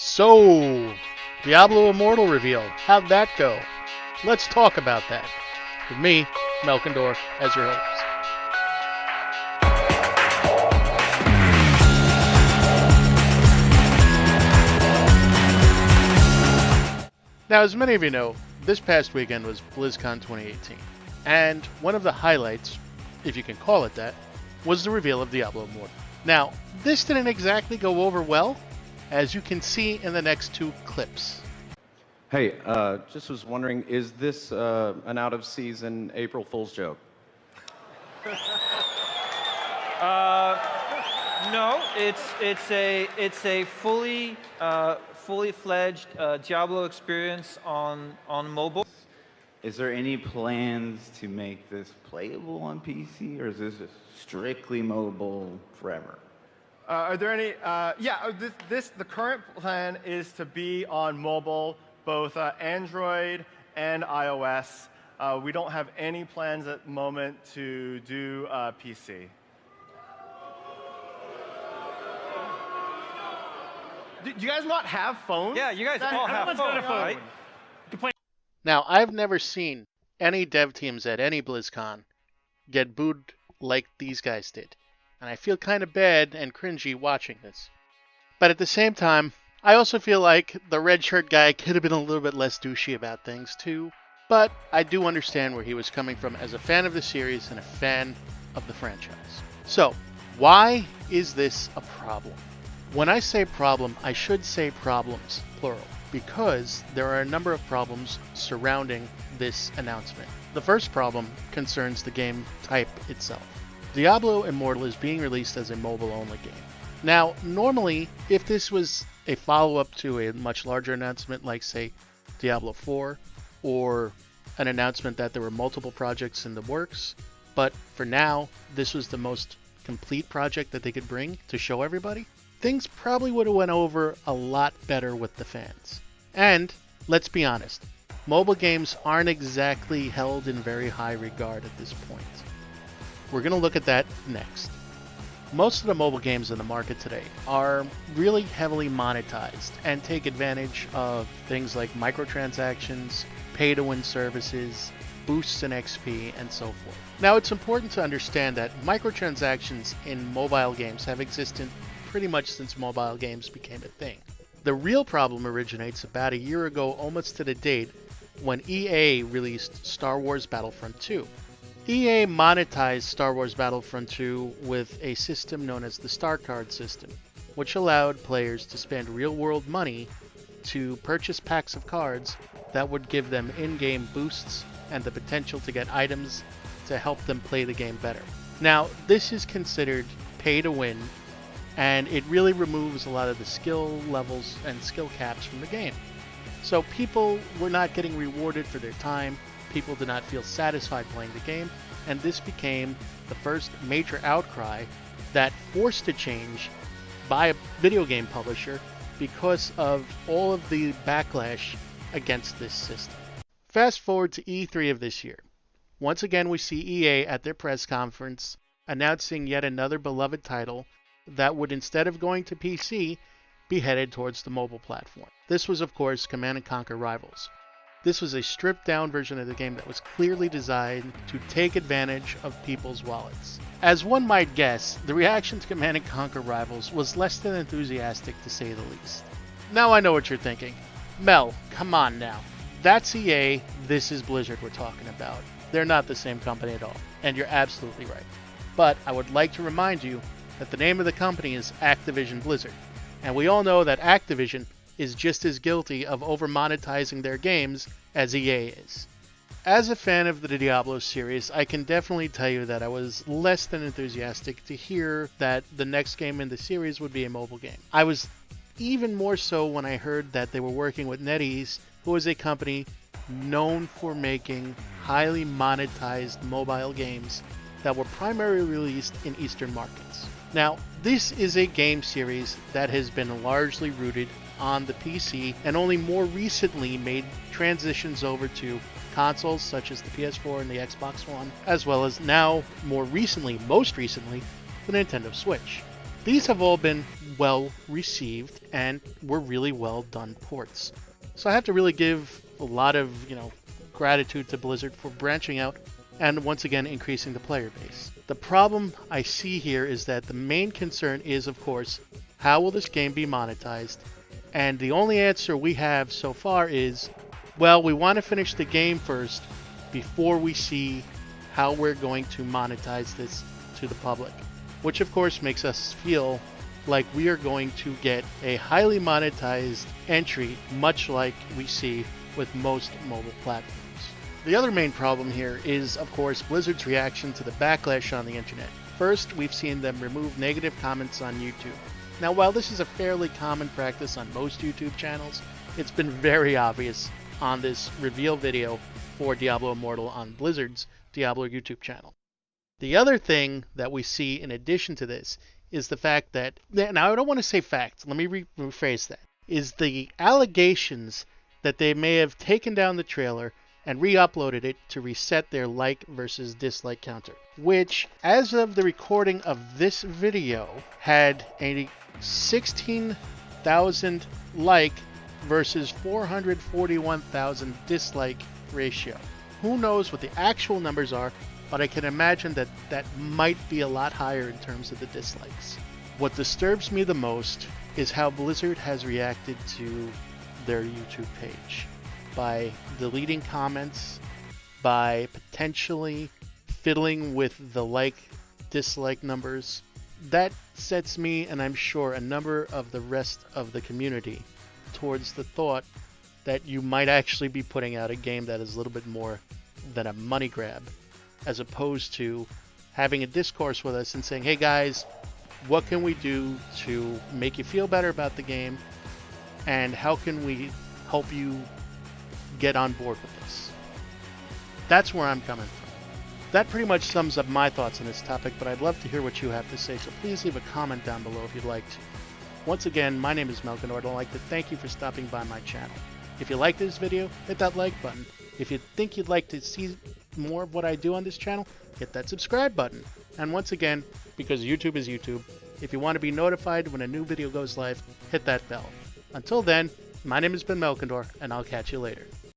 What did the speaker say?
So, Diablo Immortal Reveal. How'd that go? Let's talk about that. With me, Melkandor, as your host. Now, as many of you know, this past weekend was Blizzcon 2018. And one of the highlights, if you can call it that, was the reveal of Diablo Immortal. Now, this didn't exactly go over well, as you can see in the next two clips. Hey, just was wondering, is this an out-of-season April Fool's joke? No, it's a fully fledged Diablo experience on mobile. Is there any plans to make this playable on PC, or is this strictly mobile forever? Are there any? The current plan is to be on mobile, both Android and iOS. We don't have any plans at the moment to do PC. Do you guys not have phones? Yeah, you guys all have phones, right? Now, I've never seen any dev teams at any BlizzCon get booed like these guys did. And I feel kind of bad and cringy watching this. But at the same time, I also feel like the red shirt guy could have been a little bit less douchey about things too. But I do understand where he was coming from as a fan of the series and a fan of the franchise. So, why is this a problem? When I say problem, I should say problems, plural, because there are a number of problems surrounding this announcement. The first problem concerns the game type itself. Diablo Immortal is being released as a mobile-only game. Now, normally, if this was a follow-up to a much larger announcement like, say, Diablo 4, or an announcement that there were multiple projects in the works, but for now, this was the most complete project that they could bring to show everybody, things probably would have went over a lot better with the fans. And, let's be honest, mobile games aren't exactly held in very high regard at this point. We're going to look at that next. Most of the mobile games in the market today are really heavily monetized and take advantage of things like microtransactions, pay-to-win services, boosts in XP, and so forth. Now, it's important to understand that microtransactions in mobile games have existed pretty much since mobile games became a thing. The real problem originates about a year ago, almost to the date, when EA released Star Wars Battlefront 2. EA monetized Star Wars Battlefront 2 with a system known as the Star Card system, which allowed players to spend real-world money to purchase packs of cards that would give them in-game boosts and the potential to get items to help them play the game better. Now, this is considered pay-to-win, and it really removes a lot of the skill levels and skill caps from the game. So people were not getting rewarded for their time, people did not feel satisfied playing the game, and this became the first major outcry that forced a change by a video game publisher because of all of the backlash against this system. Fast forward to E3 of this year. Once again, we see EA at their press conference announcing yet another beloved title that would, instead of going to PC, be headed towards the mobile platform. This was, of course, Command & Conquer Rivals. This was a stripped-down version of the game that was clearly designed to take advantage of people's wallets. As one might guess, the reaction to Command & Conquer Rivals was less than enthusiastic, to say the least. Now I know what you're thinking. Mel, come on now. That's EA, this is Blizzard we're talking about. They're not the same company at all, and you're absolutely right. But I would like to remind you that the name of the company is Activision Blizzard, and we all know that Activision is just as guilty of over-monetizing their games as EA is. As a fan of the Diablo series, I can definitely tell you that I was less than enthusiastic to hear that the next game in the series would be a mobile game. I was even more so when I heard that they were working with NetEase, who is a company known for making highly monetized mobile games that were primarily released in Eastern markets. Now, this is a game series that has been largely rooted on the PC and only more recently made transitions over to consoles such as the PS4 and the Xbox One, as well as now, most recently, the Nintendo Switch. These have all been well received and were really well done ports. So I have to really give a lot of, gratitude to Blizzard for branching out and once again increasing the player base. The problem I see here is that the main concern is, of course, how will this game be monetized? And the only answer we have so far is, well, we want to finish the game first before we see how we're going to monetize this to the public. Which of course makes us feel like we are going to get a highly monetized entry, much like we see with most mobile platforms. The other main problem here is, of course, Blizzard's reaction to the backlash on the internet. First, we've seen them remove negative comments on YouTube. Now, while this is a fairly common practice on most YouTube channels, it's been very obvious on this reveal video for Diablo Immortal on Blizzard's Diablo YouTube channel. The other thing that we see in addition to this is the fact that, now I don't want to say fact, let me rephrase that, is the allegations that they may have taken down the trailer and re-uploaded it to reset their like versus dislike counter, which, as of the recording of this video, had a 16,000 like versus 441,000 dislike ratio. Who knows what the actual numbers are, but I can imagine that that might be a lot higher in terms of the dislikes. What disturbs me the most is how Blizzard has reacted to their YouTube page. By deleting comments, by potentially fiddling with the like-dislike numbers. That sets me, and I'm sure a number of the rest of the community, towards the thought that you might actually be putting out a game that is a little bit more than a money grab, as opposed to having a discourse with us and saying, hey guys, what can we do to make you feel better about the game, and how can we help you get on board with this? That's where I'm coming from. That pretty much sums up my thoughts on this topic, but I'd love to hear what you have to say, so please leave a comment down below if you'd like to. Once again, my name is Melkandor, and I'd like to thank you for stopping by my channel. If you liked this video, hit that like button. If you think you'd like to see more of what I do on this channel, hit that subscribe button. And once again, because YouTube is YouTube, if you want to be notified when a new video goes live, hit that bell. Until then, my name has been Melkandor, and I'll catch you later.